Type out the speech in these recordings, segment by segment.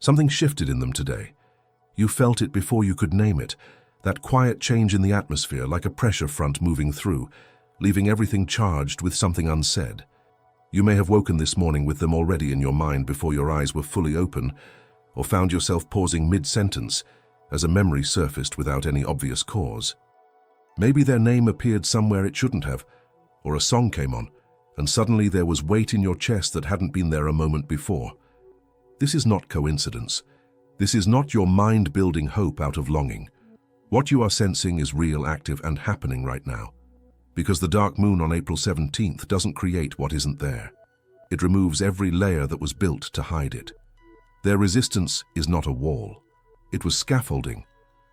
Something shifted in them today. You felt it before you could name it, that quiet change in the atmosphere like a pressure front moving through, leaving everything charged with something unsaid. You may have woken this morning with them already in your mind before your eyes were fully open, or found yourself pausing mid-sentence as a memory surfaced without any obvious cause. Maybe their name appeared somewhere it shouldn't have, or a song came on, and suddenly there was weight in your chest that hadn't been there a moment before. This is not coincidence. This is not your mind building hope out of longing. What you are sensing is real, active, and happening right now. Because the dark moon on April 17th doesn't create what isn't there. It removes every layer that was built to hide it. Their resistance is not a wall. It was scaffolding,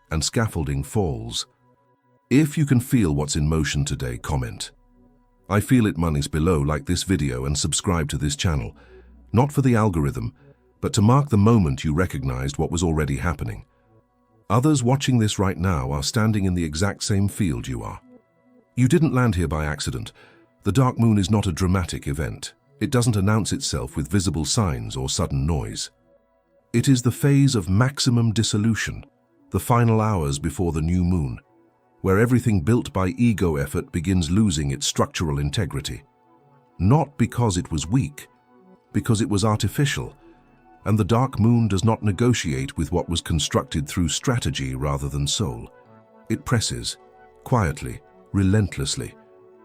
and scaffolding falls. If you can feel what's in motion today, comment. I feel it monies below, like this video and subscribe to this channel, not for the algorithm, but to mark the moment you recognized what was already happening. Others watching this right now are standing in the exact same field you are. You didn't land here by accident. The dark moon is not a dramatic event. It doesn't announce itself with visible signs or sudden noise. It is the phase of maximum dissolution, the final hours before the new moon, where everything built by ego effort begins losing its structural integrity. Not because it was weak, because it was artificial, and the dark moon does not negotiate with what was constructed through strategy rather than soul. It presses, quietly, relentlessly,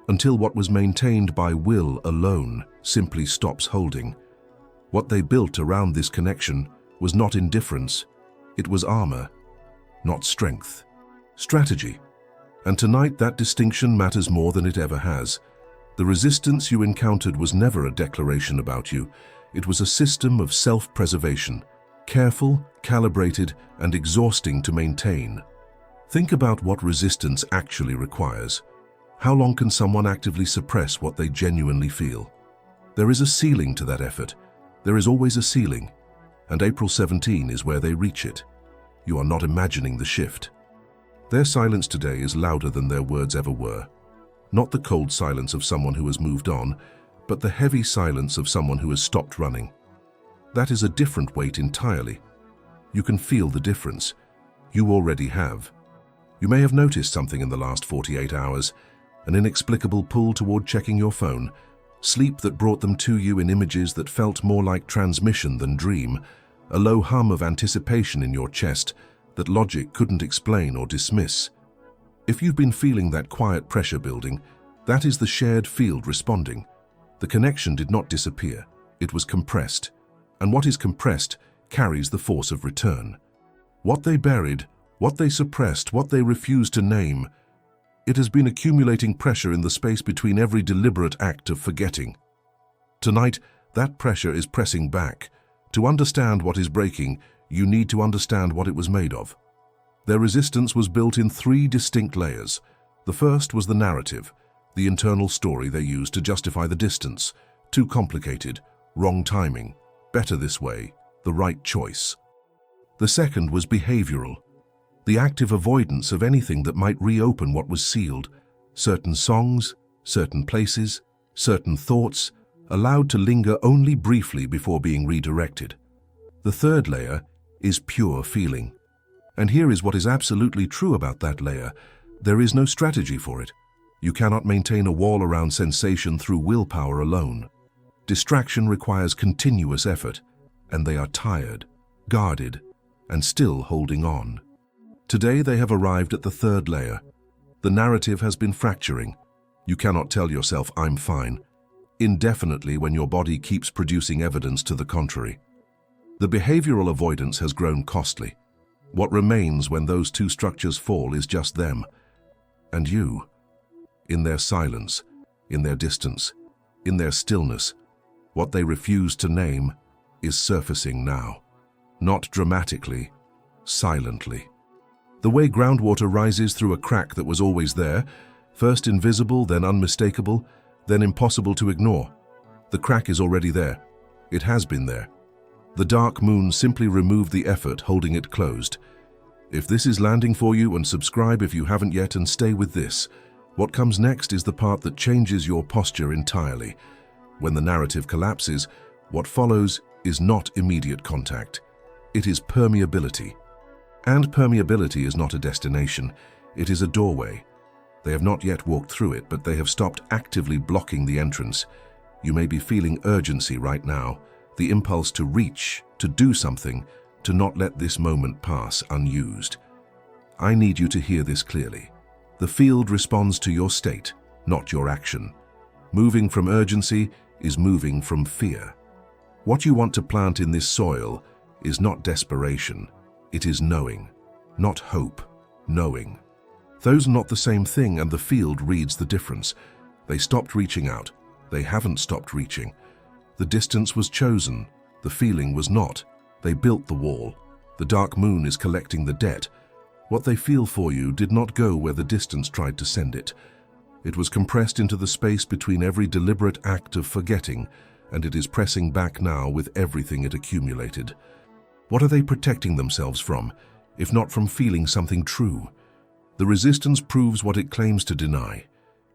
until what was maintained by will alone simply stops holding. What they built around this connection was not indifference, it was armor, not strength. Strategy. And tonight that distinction matters more than it ever has. The resistance you encountered was never a declaration about you. It was a system of self-preservation, careful, calibrated, and exhausting to maintain. Think about what resistance actually requires. How long can someone actively suppress what they genuinely feel? There is a ceiling to that effort. There is always a ceiling, and April 17 is where they reach it. You are not imagining the shift. Their silence today is louder than their words ever were. Not the cold silence of someone who has moved on, but the heavy silence of someone who has stopped running. That is a different weight entirely. You can feel the difference. You already have. You may have noticed something in the last 48 hours, an inexplicable pull toward checking your phone, sleep that brought them to you in images that felt more like transmission than dream, a low hum of anticipation in your chest that logic couldn't explain or dismiss. If you've been feeling that quiet pressure building, that is the shared field responding. The connection did not disappear, it was compressed, and what is compressed carries the force of return. What they buried, what they suppressed, what they refused to name, it has been accumulating pressure in the space between every deliberate act of forgetting. Tonight, that pressure is pressing back. To understand what is breaking, you need to understand what it was made of. Their resistance was built in 3 distinct layers. The first was the narrative, the internal story they used to justify the distance. Too complicated, wrong timing, better this way, the right choice. The second was behavioral, the active avoidance of anything that might reopen what was sealed. Certain songs, certain places, certain thoughts, allowed to linger only briefly before being redirected. The third layer is pure feeling. And here is what is absolutely true about that layer. There is no strategy for it. You cannot maintain a wall around sensation through willpower alone. Distraction requires continuous effort, and they are tired, guarded, and still holding on. Today they have arrived at the third layer. The narrative has been fracturing. You cannot tell yourself, "I'm fine," indefinitely when your body keeps producing evidence to the contrary. The behavioral avoidance has grown costly. What remains when those 2 structures fall is just them and you. In their silence, in their distance, in their stillness, what they refuse to name is surfacing now. Not dramatically, silently. The way groundwater rises through a crack that was always there, first invisible, then unmistakable, then impossible to ignore. The crack is already there. It has been there. The dark moon simply removed the effort holding it closed. If this is landing for you, and subscribe if you haven't yet, and stay with this. What comes next is the part that changes your posture entirely. When the narrative collapses, what follows is not immediate contact. It is permeability. And permeability is not a destination, it is a doorway. They have not yet walked through it, but they have stopped actively blocking the entrance. You may be feeling urgency right now, the impulse to reach, to do something, to not let this moment pass unused. I need you to hear this clearly. The field responds to your state, not your action. Moving from urgency is moving from fear. What you want to plant in this soil is not desperation, it is knowing, not hope, knowing. Those are not the same thing, and the field reads the difference. They stopped reaching out. They haven't stopped reaching. The distance was chosen. The feeling was not. They built the wall. The dark moon is collecting the debt. What they feel for you did not go where the distance tried to send it. It was compressed into the space between every deliberate act of forgetting, and it is pressing back now with everything it accumulated. What are they protecting themselves from, if not from feeling something true? The resistance proves what it claims to deny.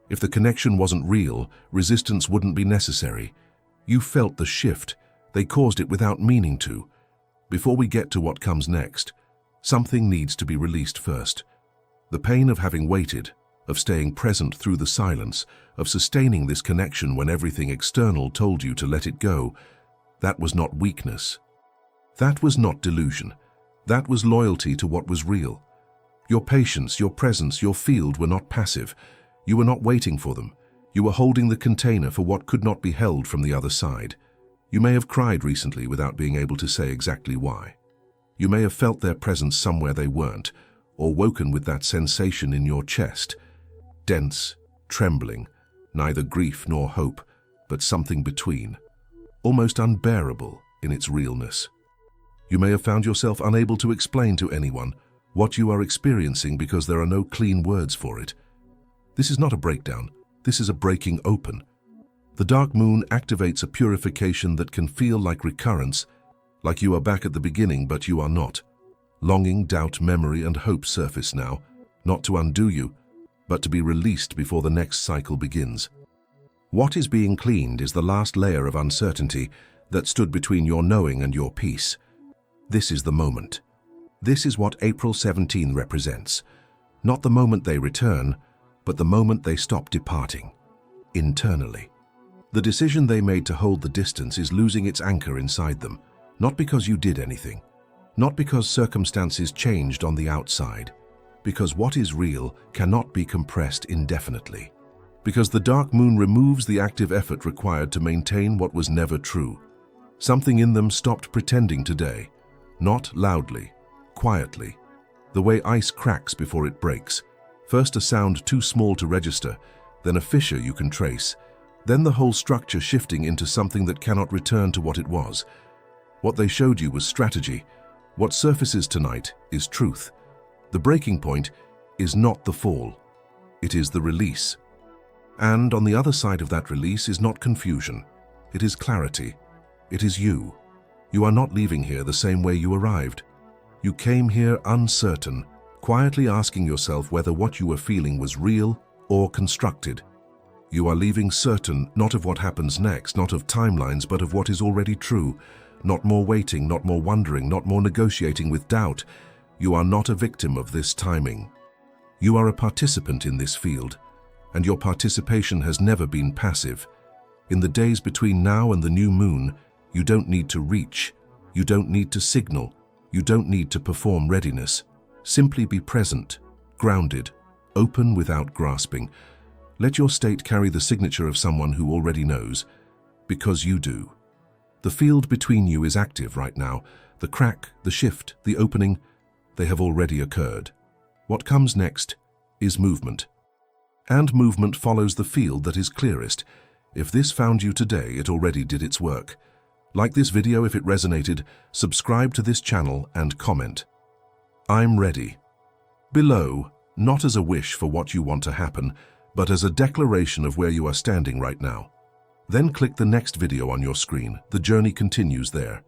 If the connection wasn't real, resistance wouldn't be necessary. You felt the shift. They caused it without meaning to. Before we get to what comes next, something needs to be released first. The pain of having waited, of staying present through the silence, of sustaining this connection when everything external told you to let it go, that was not weakness. That was not delusion. That was loyalty to what was real. Your patience, your presence, your field were not passive. You were not waiting for them. You were holding the container for what could not be held from the other side. You may have cried recently without being able to say exactly why. You may have felt their presence somewhere they weren't, or woken with that sensation in your chest. Dense, trembling, neither grief nor hope, but something between. Almost unbearable in its realness. You may have found yourself unable to explain to anyone what you are experiencing because there are no clean words for it. This is not a breakdown. This is a breaking open. The dark moon activates a purification that can feel like recurrence, like you are back at the beginning, but you are not. Longing, doubt, memory, and hope surface now, not to undo you, but to be released before the next cycle begins. What is being cleaned is the last layer of uncertainty that stood between your knowing and your peace. This is the moment. This is what April 17 represents. Not the moment they return, but the moment they stop departing. Internally. The decision they made to hold the distance is losing its anchor inside them, not because you did anything, not because circumstances changed on the outside, because what is real cannot be compressed indefinitely, because the dark moon removes the active effort required to maintain what was never true. Something in them stopped pretending today, not loudly, quietly, the way ice cracks before it breaks. First a sound too small to register, then a fissure you can trace, then the whole structure shifting into something that cannot return to what it was. What they showed you was strategy. What surfaces tonight is truth. The breaking point is not the fall, it is the release. And on the other side of that release is not confusion, it is clarity. It is you. You are not leaving here the same way you arrived. You came here uncertain, quietly asking yourself whether what you were feeling was real or constructed. You are leaving certain, not of what happens next, not of timelines, but of what is already true. Not more waiting, not more wondering, not more negotiating with doubt. You are not a victim of this timing. You are a participant in this field, and your participation has never been passive. In the days between now and the new moon, you don't need to reach, you don't need to signal, you don't need to perform readiness. Simply be present, grounded, open without grasping. Let your state carry the signature of someone who already knows, because you do. The field between you is active right now. The crack, the shift, the opening, they have already occurred. What comes next is movement. And movement follows the field that is clearest. If this found you today, it already did its work. Like this video if it resonated, subscribe to this channel and comment. I'm ready. Below, not as a wish for what you want to happen, but as a declaration of where you are standing right now. Then click the next video on your screen. The journey continues there.